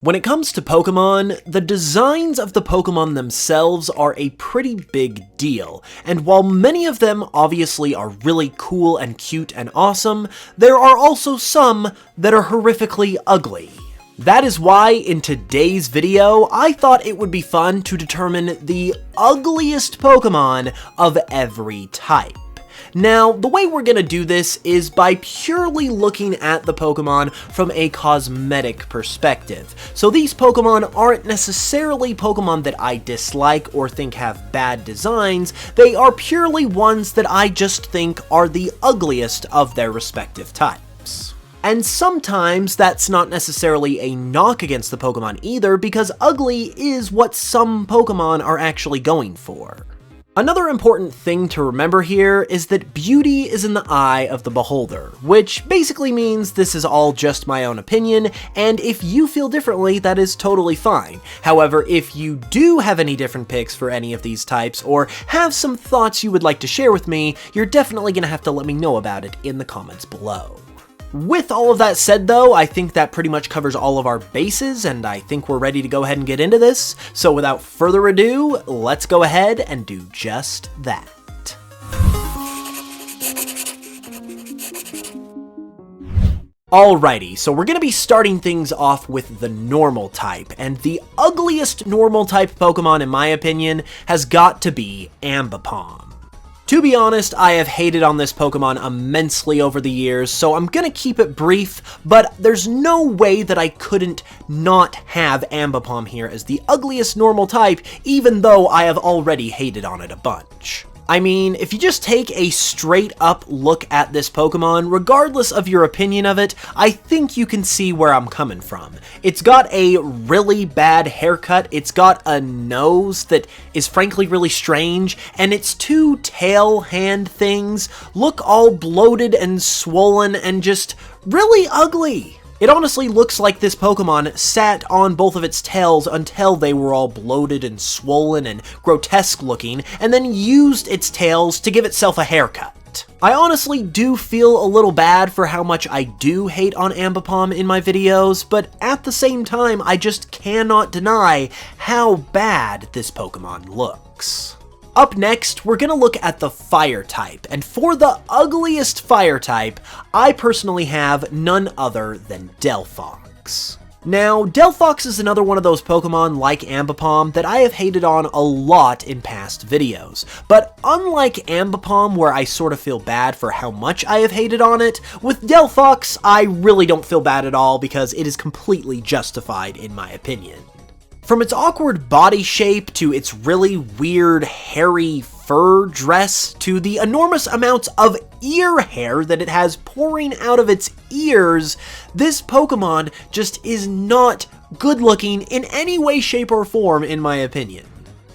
When it comes to Pokemon, the designs of the Pokemon themselves are a pretty big deal, and while many of them obviously are really cool and cute and awesome, there are also some that are horrifically ugly. That is why in today's video, I thought it would be fun to determine the ugliest Pokemon of every type. Now, the way we're gonna do this is by purely looking at the Pokemon from a cosmetic perspective. So these Pokemon aren't necessarily Pokemon that I dislike or think have bad designs, they are purely ones that I just think are the ugliest of their respective types. And sometimes that's not necessarily a knock against the Pokemon either, because ugly is what some Pokemon are actually going for. Another important thing to remember here is that beauty is in the eye of the beholder, which basically means this is all just my own opinion, and if you feel differently, that is totally fine. However, if you do have any different picks for any of these types, or have some thoughts you would like to share with me, you're definitely gonna have to let me know about it in the comments below. With all of that said though, I think that pretty much covers all of our bases, and I think we're ready to go ahead and get into this. So without further ado, let's go ahead and do just that. Alrighty, so we're gonna be starting things off with the normal type, and the ugliest normal type Pokemon in my opinion has got to be Ambipom. To be honest, I have hated on this Pokemon immensely over the years, so I'm gonna keep it brief, but there's no way that I couldn't not have Ambipom here as the ugliest normal type, even though I have already hated on it a bunch. I mean, if you just take a straight up look at this Pokemon, regardless of your opinion of it, I think you can see where I'm coming from. It's got a really bad haircut, it's got a nose that is frankly really strange, and its two tail hand things look all bloated and swollen and just really ugly. It honestly looks like this Pokemon sat on both of its tails until they were all bloated and swollen and grotesque looking, and then used its tails to give itself a haircut. I honestly do feel a little bad for how much I do hate on Ambipom in my videos, but at the same time, I just cannot deny how bad this Pokemon looks. Up next, we're gonna look at the fire type, and for the ugliest fire type, I personally have none other than Delphox. Now, Delphox is another one of those Pokemon like Ambipom that I have hated on a lot in past videos, but unlike Ambipom where I sort of feel bad for how much I have hated on it, with Delphox I really don't feel bad at all because it is completely justified in my opinion. From its awkward body shape, to its really weird, hairy fur dress, to the enormous amounts of ear hair that it has pouring out of its ears, this Pokemon just is not good looking in any way, shape, or form, in my opinion.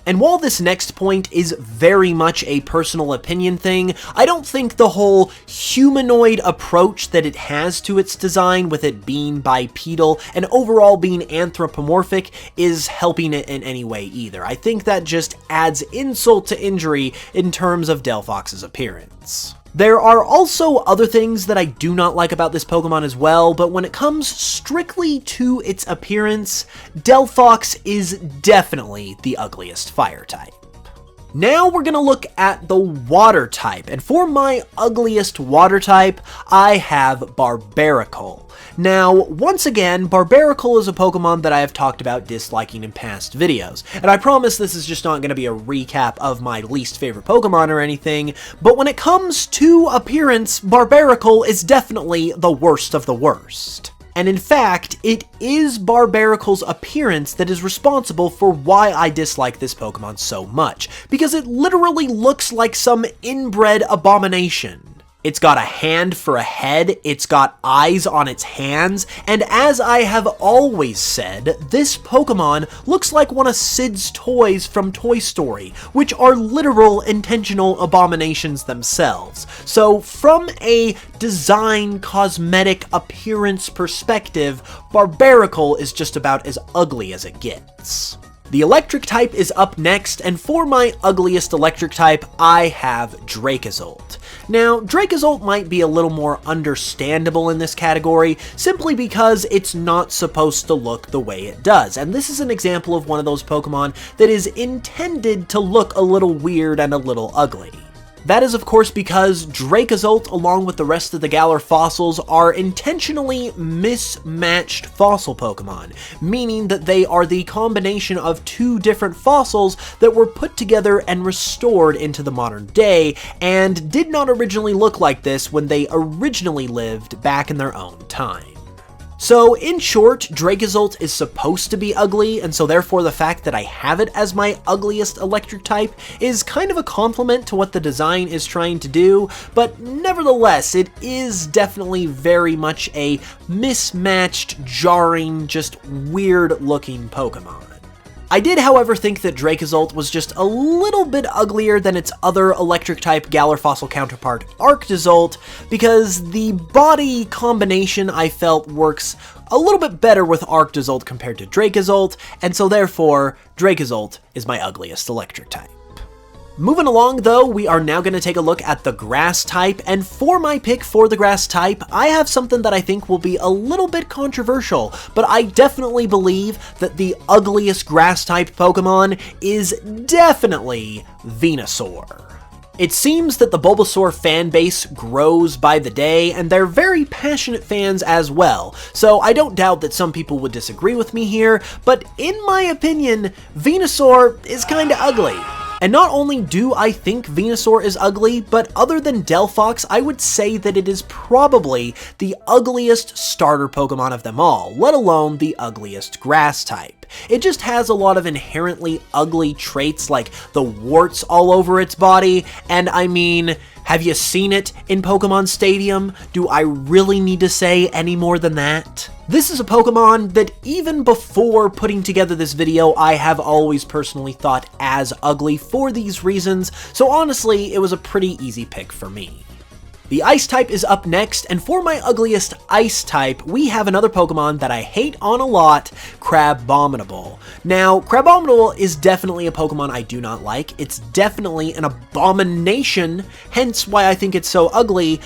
And while this next point is very much a personal opinion thing, I don't think the whole humanoid approach that it has to its design, with it being bipedal and overall being anthropomorphic, is helping it in any way either. I think that just adds insult to injury in terms of Delphox's appearance. There are also other things that I do not like about this Pokemon as well, but when it comes strictly to its appearance, Delphox is definitely the ugliest fire type. Now we're gonna look at the water type, and for my ugliest water type, I have Barbaracle. Now, once again, Barbaracle is a Pokemon that I have talked about disliking in past videos, and I promise this is just not going to be a recap of my least favorite Pokemon or anything, but when it comes to appearance, Barbaracle is definitely the worst of the worst. And in fact, it is Barbaracle's appearance that is responsible for why I dislike this Pokemon so much, because it literally looks like some inbred abomination. It's got a hand for a head, it's got eyes on its hands, and as I have always said, this Pokemon looks like one of Sid's toys from Toy Story, which are literal intentional abominations themselves. So from a design, cosmetic, appearance perspective, Barbaracle is just about as ugly as it gets. The electric type is up next, and for my ugliest electric type, I have Dracozolt. Now, Dracozolt might be a little more understandable in this category, simply because it's not supposed to look the way it does, and this is an example of one of those Pokemon that is intended to look a little weird and a little ugly. That is of course because Dracozolt, along with the rest of the Galar fossils, are intentionally mismatched fossil Pokemon, meaning that they are the combination of two different fossils that were put together and restored into the modern day, and did not originally look like this when they originally lived back in their own time. So, in short, Dracozolt is supposed to be ugly, and so therefore the fact that I have it as my ugliest electric type is kind of a compliment to what the design is trying to do, but nevertheless, it is definitely very much a mismatched, jarring, just weird-looking Pokemon. I did, however, think that Dracozolt was just a little bit uglier than its other electric-type Galar fossil counterpart, Arctozolt, because the body combination I felt works a little bit better with Arctozolt compared to Dracozolt, and so therefore, Dracozolt is my ugliest electric type. Moving along though, we are now going to take a look at the grass type, and for my pick for the grass type, I have something that I think will be a little bit controversial, but I definitely believe that the ugliest grass type Pokemon is definitely Venusaur. It seems that the Bulbasaur fanbase grows by the day, and they're very passionate fans as well, so I don't doubt that some people would disagree with me here, but in my opinion, Venusaur is kinda ugly. And not only do I think Venusaur is ugly, but other than Delphox, I would say that it is probably the ugliest starter Pokemon of them all, let alone the ugliest grass type. It just has a lot of inherently ugly traits like the warts all over its body, and I mean, have you seen it in Pokemon Stadium? Do I really need to say any more than that? This is a Pokemon that even before putting together this video, I have always personally thought as ugly for these reasons, so honestly, it was a pretty easy pick for me. The Ice type is up next, and for my ugliest Ice type, we have another Pokemon that I hate on a lot, Crabominable. Now, Crabominable is definitely a Pokemon I do not like. It's definitely an abomination, hence why I think it's so ugly,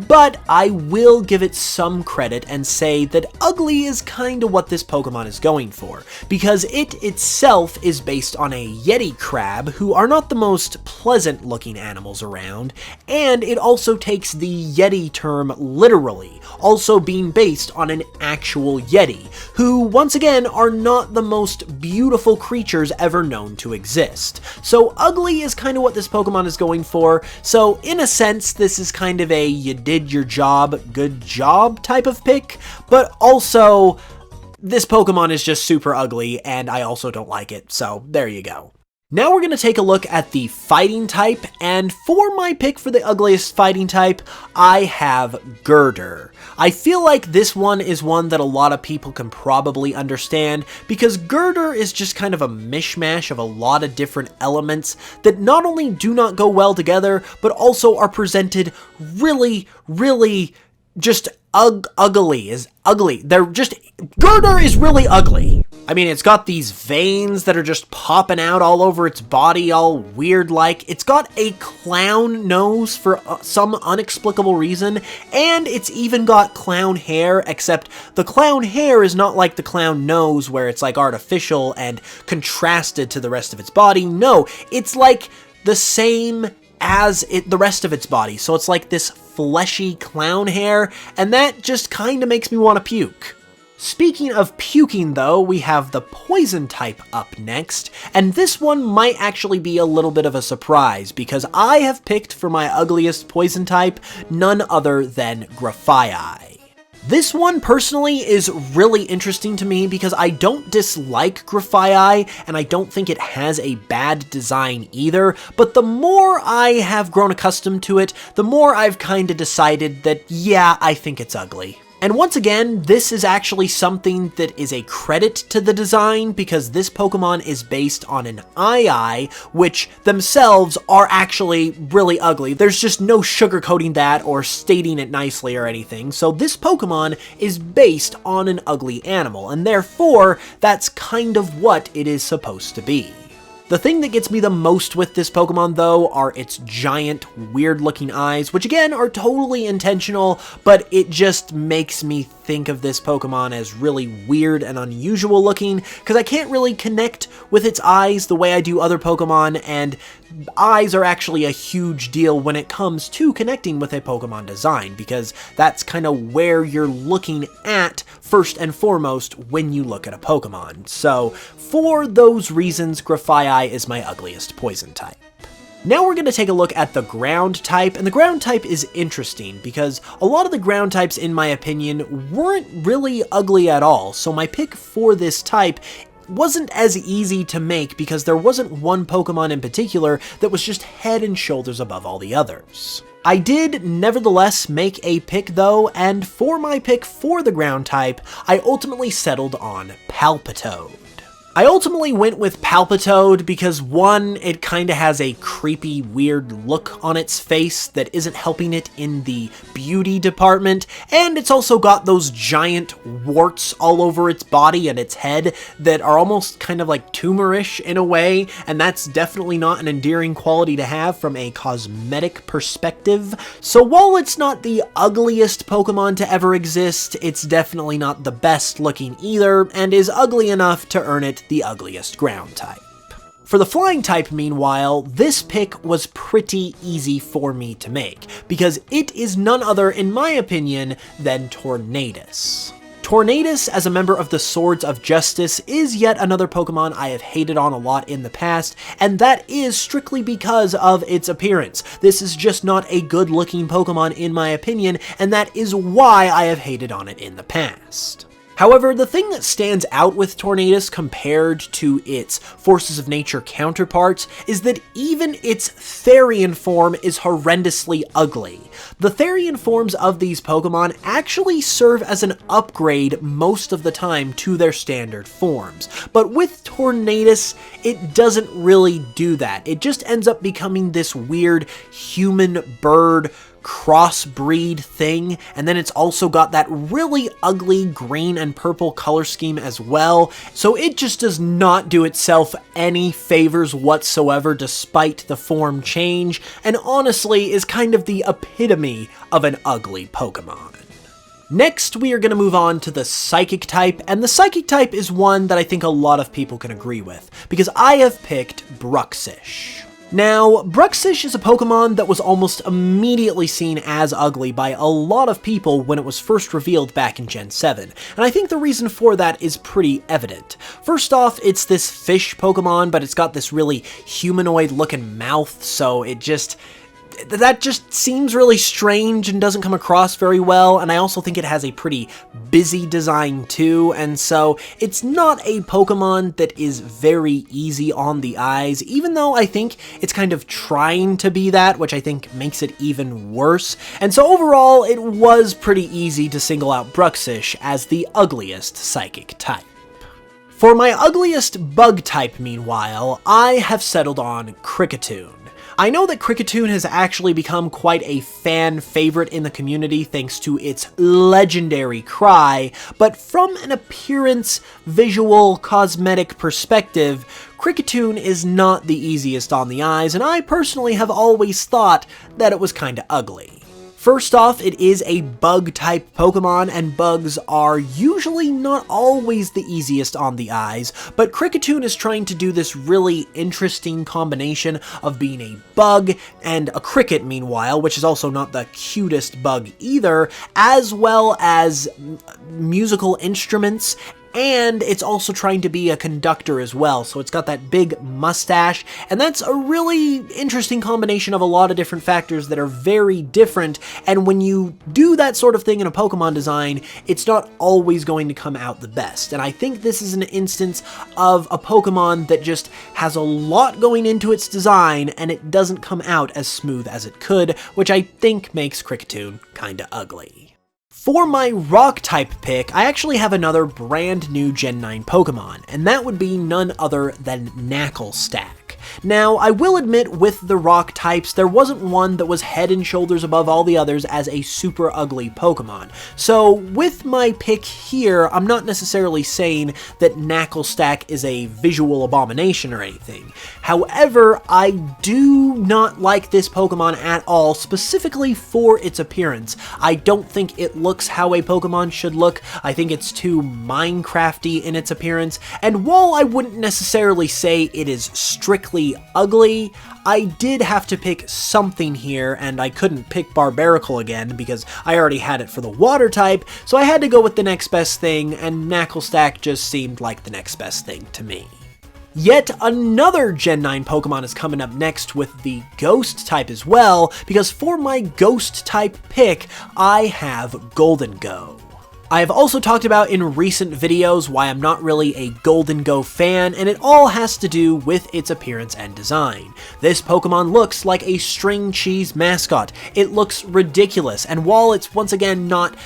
but I will give it some credit and say that ugly is kinda what this Pokemon is going for, because it itself is based on a Yeti crab, who are not the most pleasant looking animals around, and it also takes the Yeti term literally, also being based on an actual Yeti, who once again are not the most beautiful creatures ever known to exist. So ugly is kind of what this Pokemon is going for, so in a sense this is kind of a you did your job, good job type of pick, but also this Pokemon is just super ugly and I also don't like it, so there you go. Now we're going to take a look at the fighting type, and for my pick for the ugliest fighting type, I have Girder. I feel like this one is one that a lot of people can probably understand, because Girder is just kind of a mishmash of a lot of different elements that not only do not go well together, but also are presented really just ugly. Girder is really ugly. I mean, it's got these veins that are just popping out all over its body, all weird like. It's got a clown nose for some inexplicable reason, and it's even got clown hair, except the clown hair is not like the clown nose where it's like artificial and contrasted to the rest of its body. No, it's like the same as the rest of its body, so it's like this fleshy clown hair, and that just kinda makes me want to puke. Speaking of puking though, we have the poison type up next, and this one might actually be a little bit of a surprise, because I have picked for my ugliest poison type none other than Grafaiai. This one personally is really interesting to me because I don't dislike Grafaiai, and I don't think it has a bad design either, but the more I have grown accustomed to it, the more I've kinda decided that, yeah, I think it's ugly. And once again, this is actually something that is a credit to the design, because this Pokemon is based on an ii, which themselves are actually really ugly. There's just no sugarcoating that or stating it nicely or anything, so this Pokemon is based on an ugly animal, and therefore, that's kind of what it is supposed to be. The thing that gets me the most with this Pokemon, though, are its giant, weird-looking eyes, which again are totally intentional, but it just makes me think of this Pokemon as really weird and unusual looking, because I can't really connect with its eyes the way I do other Pokemon, and eyes are actually a huge deal when it comes to connecting with a Pokemon design, because that's kind of where you're looking at first and foremost when you look at a Pokemon. So, for those reasons, Grafaiai is my ugliest poison type. Now we're going to take a look at the ground type, and the ground type is interesting because a lot of the ground types, in my opinion, weren't really ugly at all, so my pick for this type wasn't as easy to make because there wasn't one Pokemon in particular that was just head and shoulders above all the others. I did nevertheless make a pick though, and for my pick for the ground type, I ultimately settled on Palpitoad. I ultimately went with Palpitoad because one, it kinda has a creepy, weird look on its face that isn't helping it in the beauty department, and it's also got those giant warts all over its body and its head that are almost kind of like tumorish in a way, and that's definitely not an endearing quality to have from a cosmetic perspective. So while it's not the ugliest Pokemon to ever exist, it's definitely not the best looking either, and is ugly enough to earn it the ugliest ground type. For the flying type, meanwhile, this pick was pretty easy for me to make, because it is none other, in my opinion, than Tornadus. Tornadus, as a member of the Swords of Justice, is yet another Pokemon I have hated on a lot in the past, and that is strictly because of its appearance. This is just not a good-looking Pokemon in my opinion, and that is why I have hated on it in the past. However, the thing that stands out with Tornadus compared to its Forces of Nature counterparts is that even its Therian form is horrendously ugly. The Therian forms of these Pokemon actually serve as an upgrade most of the time to their standard forms, but with Tornadus, it doesn't really do that. It just ends up becoming this weird human-bird crossbreed thing, and then it's also got that really ugly green and purple color scheme as well, so it just does not do itself any favors whatsoever despite the form change, and honestly is kind of the epitome of an ugly Pokemon. Next, we are going to move on to the Psychic type, and the Psychic type is one that I think a lot of people can agree with, because I have picked Bruxish. Now, Bruxish is a Pokemon that was almost immediately seen as ugly by a lot of people when it was first revealed back in Gen 7, and I think the reason for that is pretty evident. First off, it's this fish Pokemon, but it's got this really humanoid-looking mouth, so that just seems really strange and doesn't come across very well, and I also think it has a pretty busy design too, and so it's not a Pokemon that is very easy on the eyes, even though I think it's kind of trying to be that, which I think makes it even worse, and so overall it was pretty easy to single out Bruxish as the ugliest Psychic type. For my ugliest bug type, meanwhile, I have settled on Kricketune. I know that Kricketune has actually become quite a fan favorite in the community thanks to its legendary cry, but from an appearance, visual, cosmetic perspective, Kricketune is not the easiest on the eyes, and I personally have always thought that it was kinda ugly. First off, it is a bug-type Pokemon, and bugs are usually not always the easiest on the eyes, but Kricketune is trying to do this really interesting combination of being a bug and a cricket, meanwhile, which is also not the cutest bug either, as well as musical instruments, and it's also trying to be a conductor as well, so it's got that big mustache, and that's a really interesting combination of a lot of different factors that are very different, and when you do that sort of thing in a Pokemon design, it's not always going to come out the best, and I think this is an instance of a Pokemon that just has a lot going into its design, and it doesn't come out as smooth as it could, which I think makes Kricketune kinda ugly. For my Rock-type pick, I actually have another brand new Gen 9 Pokemon, and that would be none other than Knacklestack. Now, I will admit with the rock types, there wasn't one that was head and shoulders above all the others as a super ugly Pokemon. So with my pick here, I'm not necessarily saying that Knacklestack is a visual abomination or anything. However, I do not like this Pokemon at all, specifically for its appearance. I don't think it looks how a Pokemon should look. I think it's too Minecrafty in its appearance, and while I wouldn't necessarily say it is strictly ugly, I did have to pick something here, and I couldn't pick Barbaracle again because I already had it for the water type, so I had to go with the next best thing, and Knacklestack just seemed like the next best thing to me. Yet another Gen 9 Pokemon is coming up next with the Ghost type as well, because for my Ghost type pick, I have Goldengo. I have also talked about in recent videos why I'm not really a Goldengo fan, and it all has to do with its appearance and design. This Pokemon looks like a string cheese mascot. It looks ridiculous, and while it's once again not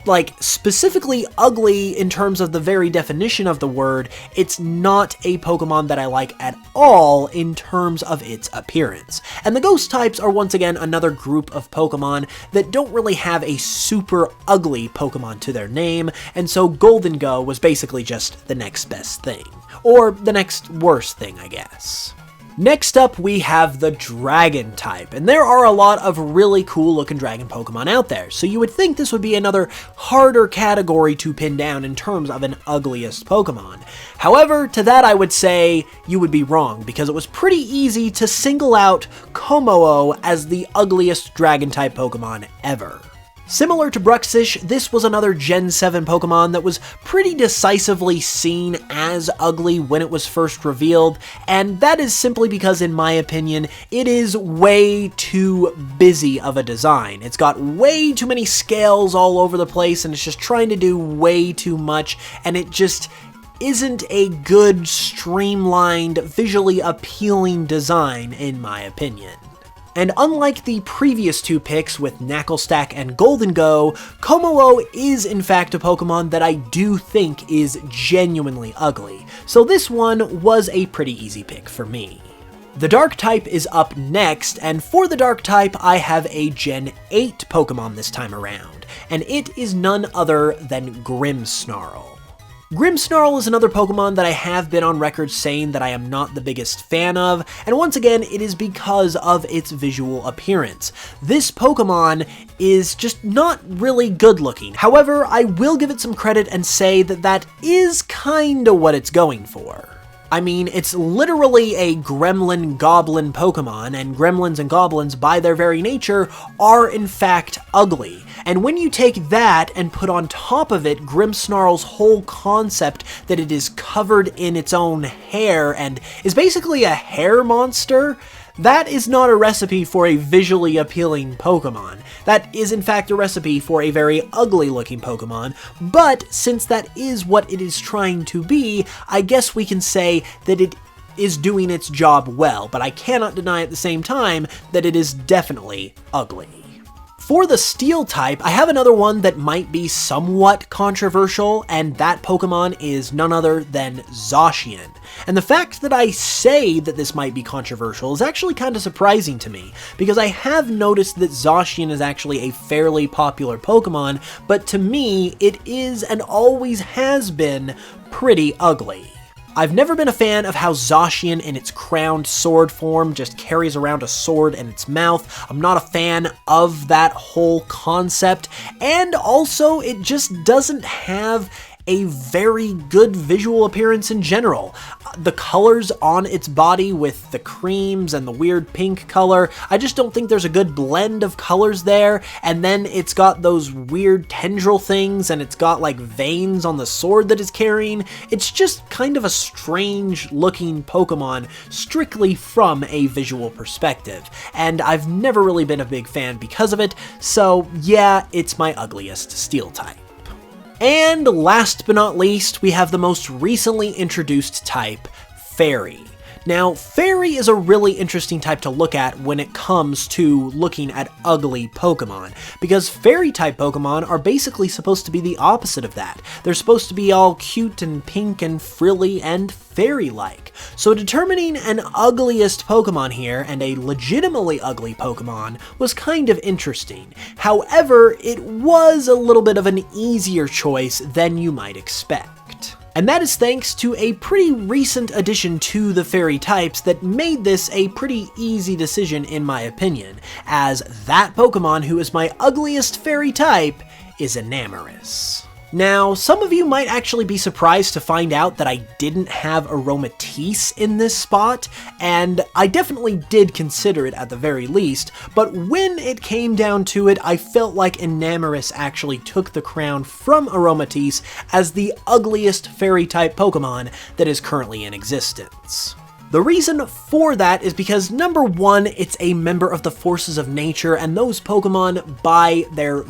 like specifically ugly in terms of the very definition of the word, it's not a Pokemon that I like at all in terms of its appearance. And the Ghost types are once again another group of Pokemon that don't really have a super ugly Pokemon to their name, and so Goldengo was basically just the next best thing. Or the next worst thing, I guess. Next up, we have the Dragon type, and there are a lot of really cool looking Dragon Pokemon out there, so you would think this would be another harder category to pin down in terms of an ugliest Pokemon. However, to that I would say you would be wrong, because it was pretty easy to single out Kommo-o as the ugliest Dragon type Pokemon ever. Similar to Bruxish, this was another Gen 7 Pokemon that was pretty decisively seen as ugly when it was first revealed, and that is simply because, in my opinion, it is way too busy of a design. It's got way too many scales all over the place, and it's just trying to do way too much, and it just isn't a good, streamlined, visually appealing design, in my opinion. And unlike the previous two picks with Knacklestack and Goldengo, Kommo-o is in fact a Pokemon that I do think is genuinely ugly, so this one was a pretty easy pick for me. The Dark type is up next, and for the Dark type I have a Gen 8 Pokemon this time around, and it is none other than Grimmsnarl. Grimmsnarl is another Pokemon that I have been on record saying that I am not the biggest fan of, and once again, it is because of its visual appearance. This Pokemon is just not really good looking. However, I will give it some credit and say that that is kinda what it's going for. I mean, it's literally a gremlin goblin Pokemon, and gremlins and goblins, by their very nature, are in fact ugly. And when you take that and put on top of it Grimmsnarl's whole concept that it is covered in its own hair and is basically a hair monster, that is not a recipe for a visually appealing Pokemon. That is in fact a recipe for a very ugly looking Pokemon, but since that is what it is trying to be, I guess we can say that it is doing its job well, but I cannot deny at the same time that it is definitely ugly. For the Steel type, I have another one that might be somewhat controversial, and that Pokemon is none other than Zacian. And the fact that I say that this might be controversial is actually kind of surprising to me, because I have noticed that Zacian is actually a fairly popular Pokemon, but to me, it is and always has been pretty ugly. I've never been a fan of how Zacian in its crowned sword form just carries around a sword in its mouth. I'm not a fan of that whole concept, and also it just doesn't have a very good visual appearance in general. The colors on its body with the creams and the weird pink color, I just don't think there's a good blend of colors there, and then it's got those weird tendril things, and it's got like veins on the sword that it's carrying. It's just kind of a strange looking Pokemon strictly from a visual perspective, and I've never really been a big fan because of it, so yeah, it's my ugliest Steel type. And last but not least, we have the most recently introduced type, Fairy. Now, Fairy is a really interesting type to look at when it comes to looking at ugly Pokemon, because Fairy-type Pokemon are basically supposed to be the opposite of that. They're supposed to be all cute and pink and frilly and fairy-like. So determining an ugliest Pokemon here, and a legitimately ugly Pokemon, was kind of interesting. However, it was a little bit of an easier choice than you might expect. And that is thanks to a pretty recent addition to the fairy types that made this a pretty easy decision in my opinion, as that Pokemon who is my ugliest fairy type is Enamorus. Now, some of you might actually be surprised to find out that I didn't have Aromatisse in this spot, and I definitely did consider it at the very least, but when it came down to it, I felt like Enamorus actually took the crown from Aromatisse as the ugliest fairy-type Pokemon that is currently in existence. The reason for that is because, number one, it's a member of the forces of nature, and those Pokemon, by their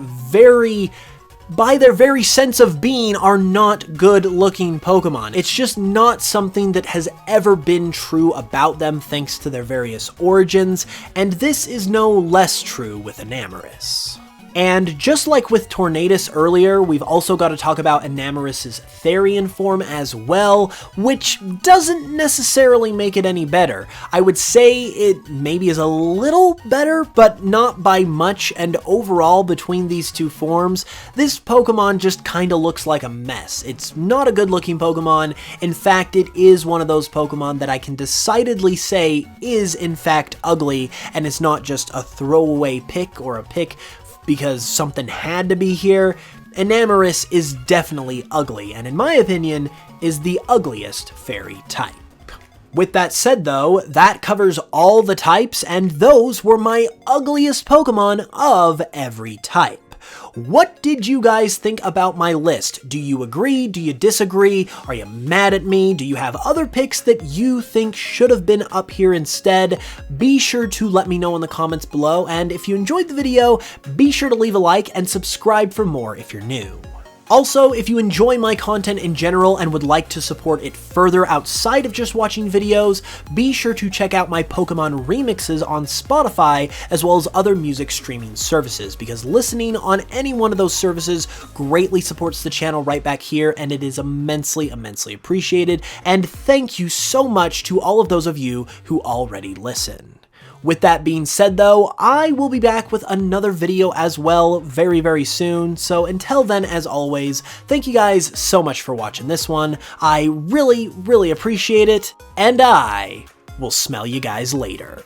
very sense of being, are not good-looking Pokemon. It's just not something that has ever been true about them thanks to their various origins, and this is no less true with Enamorus. And just like with Tornadus earlier, we've also got to talk about Enamorus's Therian form as well, which doesn't necessarily make it any better. I would say it maybe is a little better, but not by much, and overall between these two forms, this Pokemon just kinda looks like a mess. It's not a good looking Pokemon. In fact, it is one of those Pokemon that I can decidedly say is in fact ugly, and it's not just a throwaway pick or a pick because something had to be here. Enamorus is definitely ugly, and in my opinion, is the ugliest fairy type. With that said though, that covers all the types, and those were my ugliest Pokemon of every type. What did you guys think about my list? Do you agree? Do you disagree? Are you mad at me? Do you have other picks that you think should have been up here instead? Be sure to let me know in the comments below, and if you enjoyed the video, be sure to leave a like and subscribe for more if you're new. Also, if you enjoy my content in general and would like to support it further outside of just watching videos, be sure to check out my Pokemon remixes on Spotify as well as other music streaming services, because listening on any one of those services greatly supports the channel right back here, and it is immensely appreciated, and thank you so much to all of those of you who already listen. With that being said though, I will be back with another video as well very soon, so until then, as always, thank you guys so much for watching this one. I really appreciate it, and I will smell you guys later.